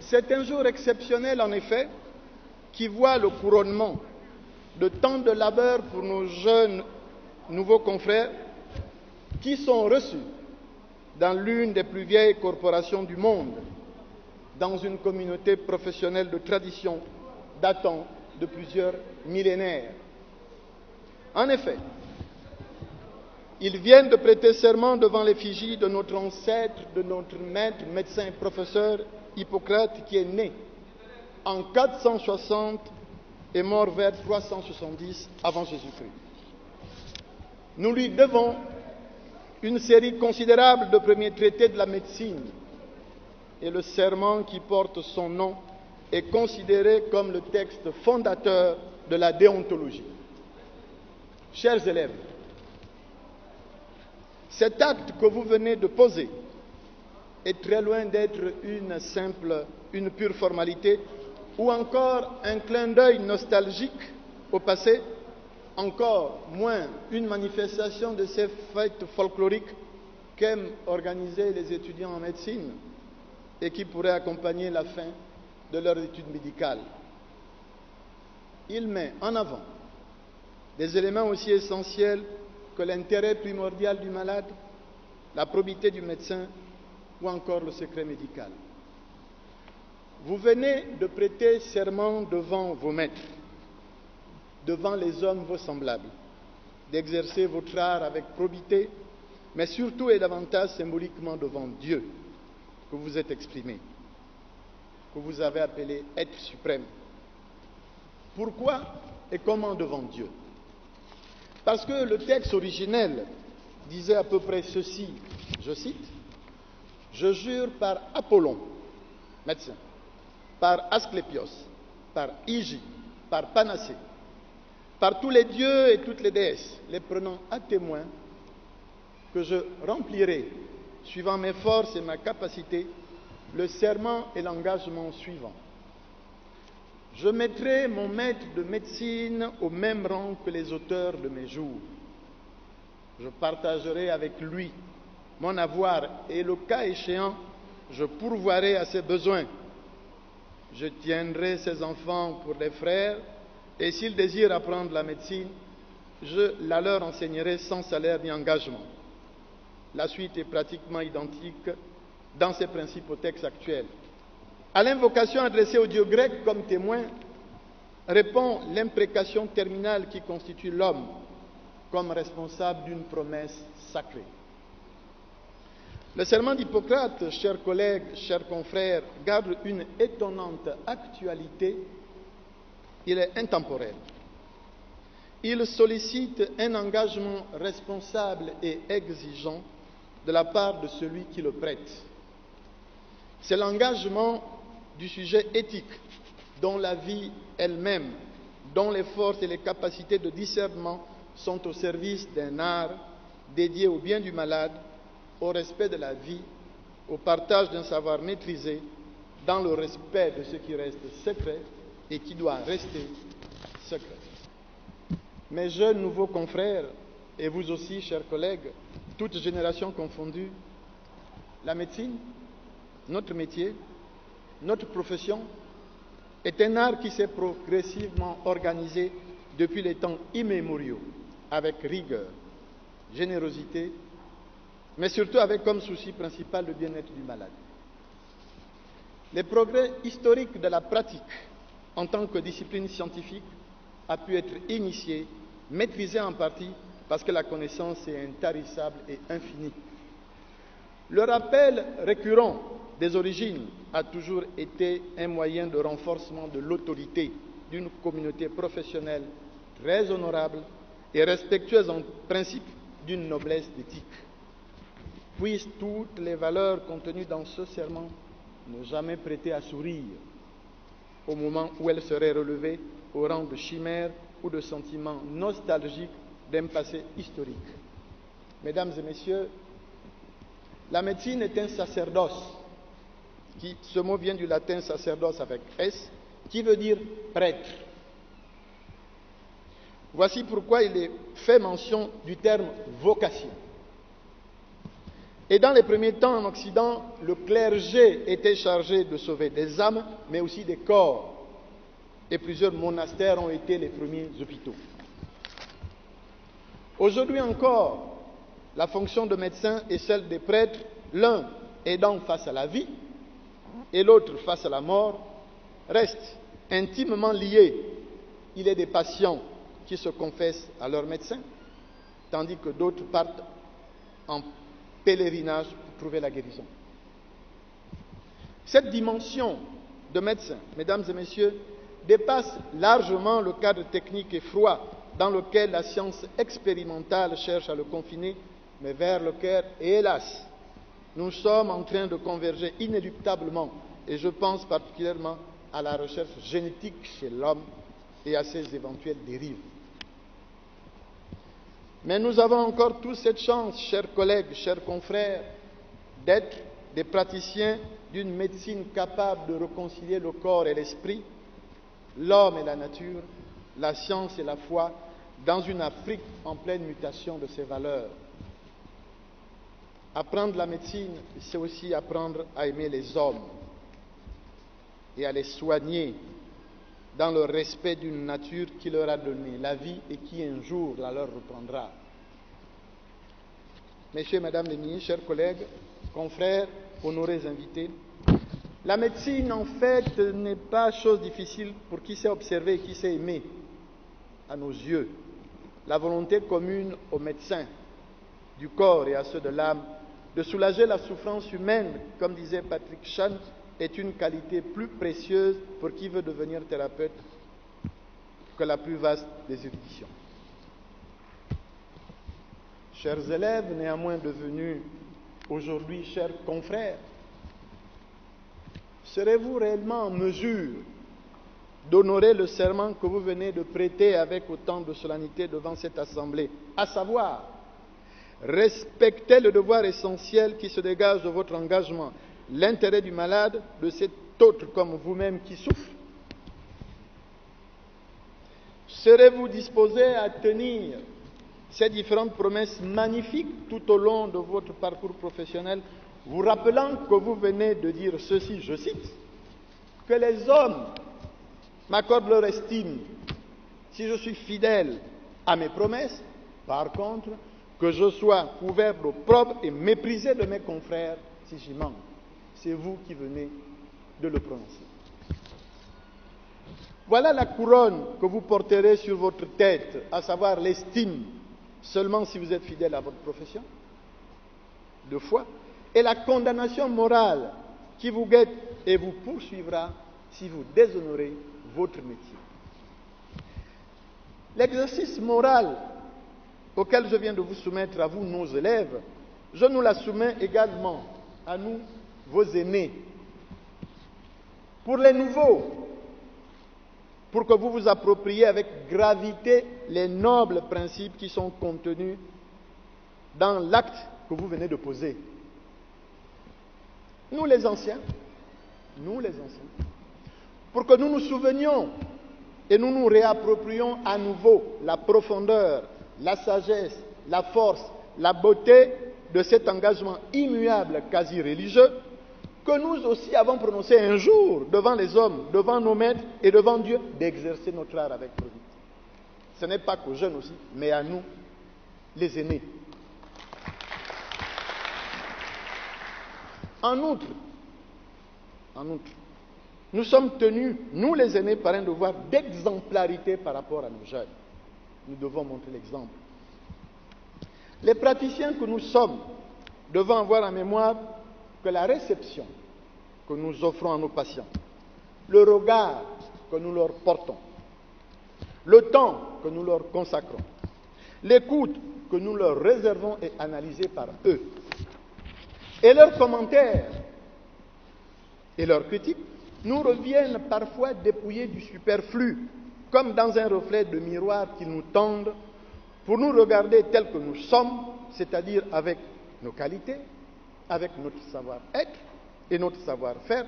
C'est un jour exceptionnel, en effet, qui voit le couronnement de tant de labeur pour nos jeunes nouveaux confrères qui sont reçus dans l'une des plus vieilles corporations du monde, dans une communauté professionnelle de tradition datant de plusieurs millénaires. En effet, ils viennent de prêter serment devant l'effigie de notre ancêtre, de notre maître, médecin et professeur Hippocrate, qui est né en 460 et mort vers 370 avant Jésus-Christ. Nous lui devons une série considérable de premiers traités de la médecine, et le serment qui porte son nom est considéré comme le texte fondateur de la déontologie. Chers élèves, cet acte que vous venez de poser est très loin d'être une pure formalité ou encore un clin d'œil nostalgique au passé, encore moins une manifestation de ces fêtes folkloriques qu'aiment organiser les étudiants en médecine et qui pourraient accompagner la fin de leurs études médicales. Il met en avant des éléments aussi essentiels que l'intérêt primordial du malade, la probité du médecin ou encore le secret médical. Vous venez de prêter serment devant vos maîtres, devant les hommes vos semblables, d'exercer votre art avec probité, mais surtout et davantage symboliquement devant Dieu, que vous êtes exprimé, que vous avez appelé être suprême. Pourquoi et comment devant Dieu? Parce que le texte originel disait à peu près ceci, je cite, « Je jure par Apollon, médecin, par Asclépios, par Hygie, par Panacée, par tous les dieux et toutes les déesses, les prenant à témoin, que je remplirai, suivant mes forces et ma capacité, le serment et l'engagement suivant. Je mettrai mon maître de médecine au même rang que les auteurs de mes jours. Je partagerai avec lui mon avoir et, le cas échéant, je pourvoirai à ses besoins. Je tiendrai ses enfants pour des frères et s'ils désirent apprendre la médecine, je la leur enseignerai sans salaire ni engagement. La suite est pratiquement identique dans ses principes au texte actuel. À l'invocation adressée au dieu grec comme témoin, répond l'imprécation terminale qui constitue l'homme comme responsable d'une promesse sacrée. Le serment d'Hippocrate, chers collègues, chers confrères, garde une étonnante actualité. Il est intemporel. Il sollicite un engagement responsable et exigeant de la part de celui qui le prête. C'est l'engagement du sujet éthique, dont la vie elle-même, dont les forces et les capacités de discernement sont au service d'un art dédié au bien du malade, au respect de la vie, au partage d'un savoir maîtrisé, dans le respect de ce qui reste secret et qui doit rester secret. Mes jeunes nouveaux confrères, et vous aussi, chers collègues, toutes générations confondues, la médecine, notre métier, notre profession, est un art qui s'est progressivement organisé depuis les temps immémoriaux, avec rigueur, générosité, mais surtout avec comme souci principal le bien-être du malade. Les progrès historiques de la pratique en tant que discipline scientifique a pu être initié, maîtrisé en partie parce que la connaissance est intarissable et infinie. Le rappel récurrent des origines a toujours été un moyen de renforcement de l'autorité d'une communauté professionnelle très honorable et respectueuse en principe d'une noblesse d'éthique. Puissent toutes les valeurs contenues dans ce serment ne jamais prêter à sourire au moment où elles seraient relevées au rang de chimères ou de sentiments nostalgiques d'un passé historique. Mesdames et messieurs, la médecine est un sacerdoce. Ce mot vient du latin sacerdoce avec S, qui veut dire prêtre. Voici pourquoi il est fait mention du terme vocation. Et dans les premiers temps en Occident, le clergé était chargé de sauver des âmes, mais aussi des corps. Et plusieurs monastères ont été les premiers hôpitaux. Aujourd'hui encore, la fonction de médecin est celle des prêtres, l'un aidant face à la vie et l'autre face à la mort, restent intimement liés. Il est des patients qui se confessent à leur médecin, tandis que d'autres partent en pèlerinage pour trouver la guérison. Cette dimension de médecin, mesdames et messieurs, dépasse largement le cadre technique et froid dans lequel la science expérimentale cherche à le confiner, mais vers lequel, hélas, nous sommes en train de converger inéluctablement, et je pense particulièrement à la recherche génétique chez l'homme et à ses éventuelles dérives. Mais nous avons encore tous cette chance, chers collègues, chers confrères, d'être des praticiens d'une médecine capable de réconcilier le corps et l'esprit, l'homme et la nature, la science et la foi, dans une Afrique en pleine mutation de ses valeurs. Apprendre la médecine, c'est aussi apprendre à aimer les hommes et à les soigner dans le respect d'une nature qui leur a donné la vie et qui un jour la leur reprendra. Messieurs, Madame les ministres, chers collègues, confrères, honorés invités, la médecine, en fait, n'est pas chose difficile pour qui sait observer et qui sait aimer. À nos yeux, la volonté commune aux médecins du corps et à ceux de l'âme de soulager la souffrance humaine, comme disait Patrick Chan, est une qualité plus précieuse pour qui veut devenir thérapeute que la plus vaste des éruditions. Chers élèves, néanmoins devenus aujourd'hui chers confrères, serez-vous réellement en mesure d'honorer le serment que vous venez de prêter avec autant de solennité devant cette assemblée, à savoir respecter le devoir essentiel qui se dégage de votre engagement, l'intérêt du malade, de cet autre comme vous-même qui souffre? Serez-vous disposé à tenir ces différentes promesses magnifiques tout au long de votre parcours professionnel, vous rappelant que vous venez de dire ceci, je cite, que les hommes m'accordent leur estime si je suis fidèle à mes promesses, par contre, que je sois couvert d'opprobre et méprisé de mes confrères si j'y manque. C'est vous qui venez de le prononcer. Voilà la couronne que vous porterez sur votre tête, à savoir l'estime, seulement si vous êtes fidèle à votre profession de foi, et la condamnation morale qui vous guette et vous poursuivra si vous déshonorez votre métier. L'exercice moral auquel je viens de vous soumettre, à vous, nos élèves, je nous la soumets également à nous, vos aînés. Pour les nouveaux, pour que vous vous appropriez avec gravité les nobles principes qui sont contenus dans l'acte que vous venez de poser. Nous les anciens, pour que nous nous souvenions et nous nous réapproprions à nouveau la profondeur, la sagesse, la force, la beauté de cet engagement immuable, quasi religieux, que nous aussi avons prononcé un jour devant les hommes, devant nos maîtres et devant Dieu, d'exercer notre art avec probité. Ce n'est pas qu'aux jeunes aussi, mais à nous, les aînés. En outre, nous sommes tenus, nous les aînés, par un devoir d'exemplarité par rapport à nos jeunes. Nous devons montrer l'exemple. Les praticiens que nous sommes devons avoir en mémoire que la réception que nous offrons à nos patients, le regard que nous leur portons, le temps que nous leur consacrons, l'écoute que nous leur réservons est analysée par eux, et leurs commentaires et leurs critiques nous reviennent parfois dépouillés du superflu, comme dans un reflet de miroir qu'ils nous tendent pour nous regarder tels que nous sommes, c'est-à-dire avec nos qualités, avec notre savoir-être et notre savoir-faire,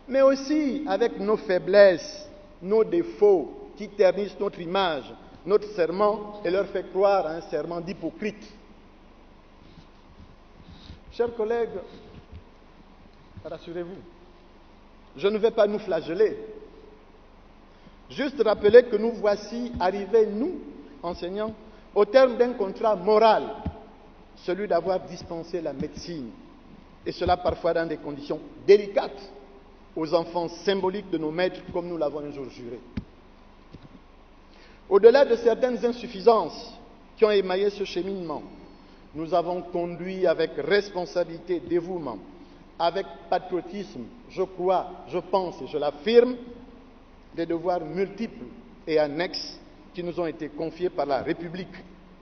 mais aussi avec nos faiblesses, nos défauts qui ternissent notre image, notre serment et leur fait croire à un serment d'hypocrite. Chers collègues, rassurez-vous, je ne vais pas nous flageller. Juste rappeler que nous voici arrivés, nous, enseignants, au terme d'un contrat moral, celui d'avoir dispensé la médecine, et cela parfois dans des conditions délicates, aux enfants symboliques de nos maîtres, comme nous l'avons un jour juré. Au-delà de certaines insuffisances qui ont émaillé ce cheminement, nous avons conduit avec responsabilité, dévouement, avec patriotisme, je crois, je pense et je l'affirme, des devoirs multiples et annexes qui nous ont été confiés par la République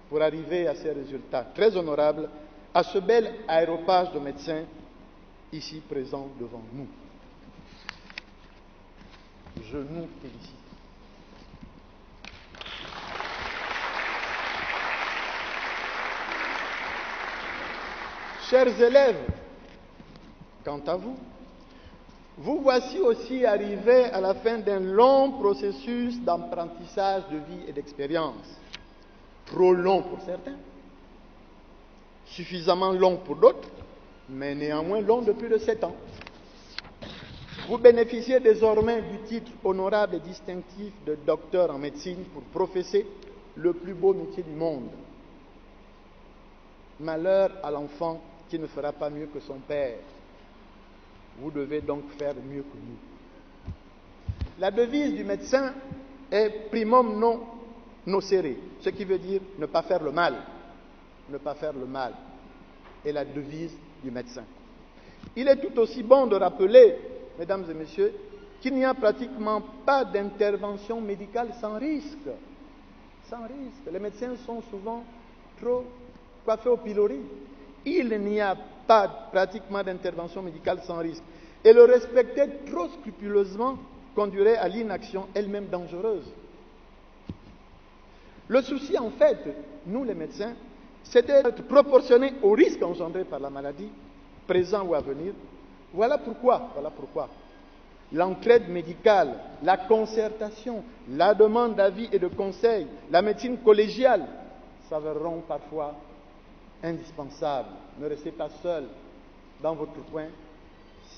pour arriver à ces résultats très honorables, à ce bel aéropage de médecins ici présent devant nous. Je nous félicite. Chers élèves, quant à vous, vous voici aussi arrivés à la fin d'un long processus d'apprentissage de vie et d'expérience. Trop long pour certains, suffisamment long pour d'autres, mais néanmoins long de plus de 7 ans. Vous bénéficiez désormais du titre honorable et distinctif de docteur en médecine pour professer le plus beau métier du monde. Malheur à l'enfant qui ne fera pas mieux que son père. Vous devez donc faire mieux que nous. La devise du médecin est primum non nocere, ce qui veut dire ne pas faire le mal. Ne pas faire le mal est la devise du médecin. Il est tout aussi bon de rappeler, mesdames et messieurs, qu'il n'y a pratiquement pas d'intervention médicale sans risque. Sans risque. Les médecins sont souvent trop coiffés au pilori. Il n'y a pas pratiquement d'intervention médicale sans risque. Et le respecter trop scrupuleusement conduirait à l'inaction elle-même dangereuse. Le souci, en fait, nous les médecins, c'est d'être proportionné au risque engendré par la maladie, présent ou à venir. Voilà pourquoi l'entraide médicale, la concertation, la demande d'avis et de conseils, la médecine collégiale s'avéreront parfois indispensables. Ne restez pas seul dans votre coin.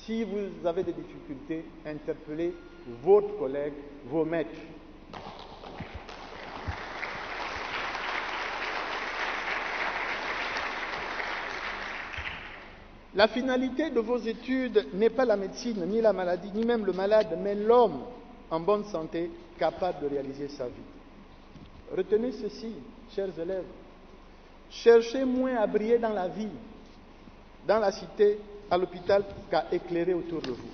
Si vous avez des difficultés, interpellez votre collègue, vos maîtres. La finalité de vos études n'est pas la médecine, ni la maladie, ni même le malade, mais l'homme en bonne santé, capable de réaliser sa vie. Retenez ceci, chers élèves. Cherchez moins à briller dans la vie, dans la cité, à l'hôpital, qu'à éclairer autour de vous.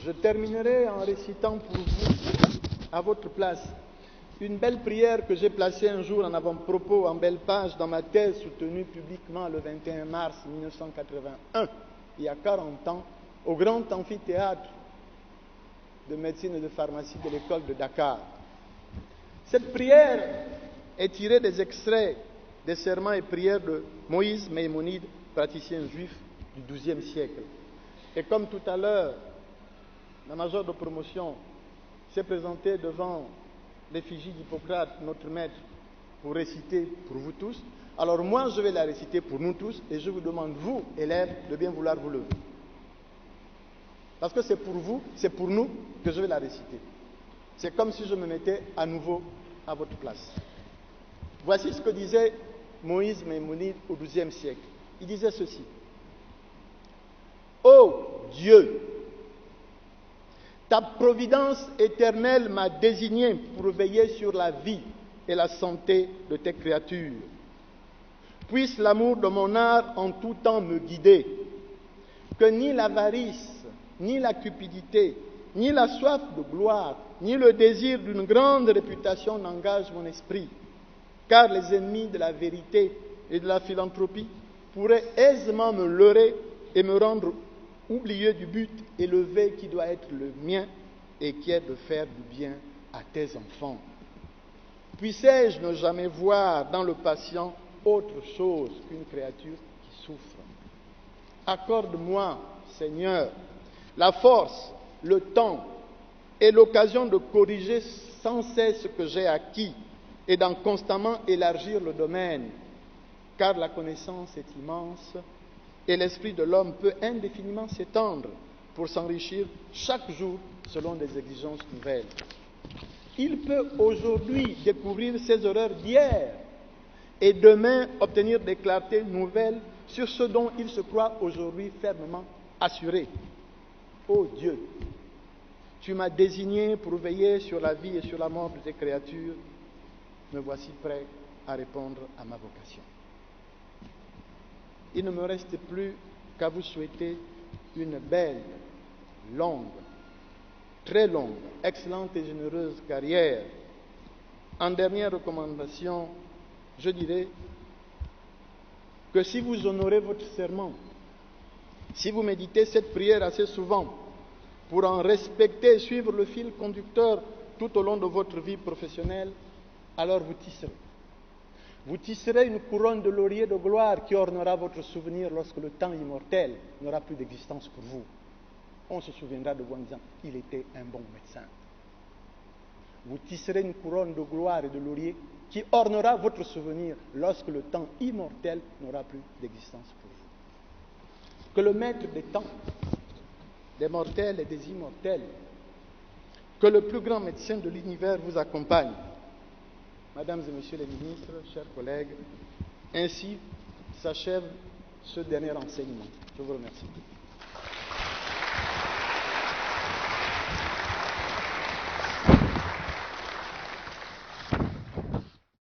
Je terminerai en récitant pour vous, à votre place, une belle prière que j'ai placée un jour en avant-propos, en belle page, dans ma thèse soutenue publiquement le 21 mars 1981, il y a 40 ans, au grand amphithéâtre de médecine et de pharmacie de l'école de Dakar. Cette prière est tirée des extraits des serments et prières de Moïse Maïmonide, praticien juif du XIIe siècle. Et comme tout à l'heure, la majeure de promotion s'est présentée devant l'effigie d'Hippocrate, notre maître, pour réciter pour vous tous, alors moi je vais la réciter pour nous tous et je vous demande, vous, élèves, de bien vouloir vous lever. Parce que c'est pour vous, c'est pour nous que je vais la réciter. C'est comme si je me mettais à nouveau à votre place. Voici ce que disait Moïse Maïmonide au XIIe siècle. Il disait ceci. Ô Dieu, ta providence éternelle m'a désigné pour veiller sur la vie et la santé de tes créatures. Puisse l'amour de mon art en tout temps me guider, que ni l'avarice, ni la cupidité, ni la soif de gloire, ni le désir d'une grande réputation n'engagent mon esprit, car les ennemis de la vérité et de la philanthropie pourraient aisément me leurrer et me rendre oublieux du but élevé qui doit être le mien et qui est de faire du bien à tes enfants. Puissais-je ne jamais voir dans le patient autre chose qu'une créature qui souffre. Accorde-moi, Seigneur, la force, le temps et l'occasion de corriger sans cesse ce que j'ai acquis et d'en constamment élargir le domaine, car la connaissance est immense et l'esprit de l'homme peut indéfiniment s'étendre pour s'enrichir chaque jour selon des exigences nouvelles. Il peut aujourd'hui découvrir ses erreurs d'hier et demain obtenir des clartés nouvelles sur ce dont il se croit aujourd'hui fermement assuré. Ô Dieu, tu m'as désigné pour veiller sur la vie et sur la mort de tes créatures. Me voici prêt à répondre à ma vocation. Il ne me reste plus qu'à vous souhaiter une belle, longue, très longue, excellente et généreuse carrière. En dernière recommandation, je dirais que si vous honorez votre serment, si vous méditez cette prière assez souvent, pour en respecter et suivre le fil conducteur tout au long de votre vie professionnelle, alors vous tisserez. Vous tisserez une couronne de laurier de gloire qui ornera votre souvenir lorsque le temps immortel n'aura plus d'existence pour vous. On se souviendra de vous en disant « il était un bon médecin ». Vous tisserez une couronne de gloire et de laurier qui ornera votre souvenir lorsque le temps immortel n'aura plus d'existence pour vous. Que le maître des temps, des mortels et des immortels, que le plus grand médecin de l'univers vous accompagne. Mesdames et messieurs les ministres, chers collègues, ainsi s'achève ce dernier enseignement. Je vous remercie.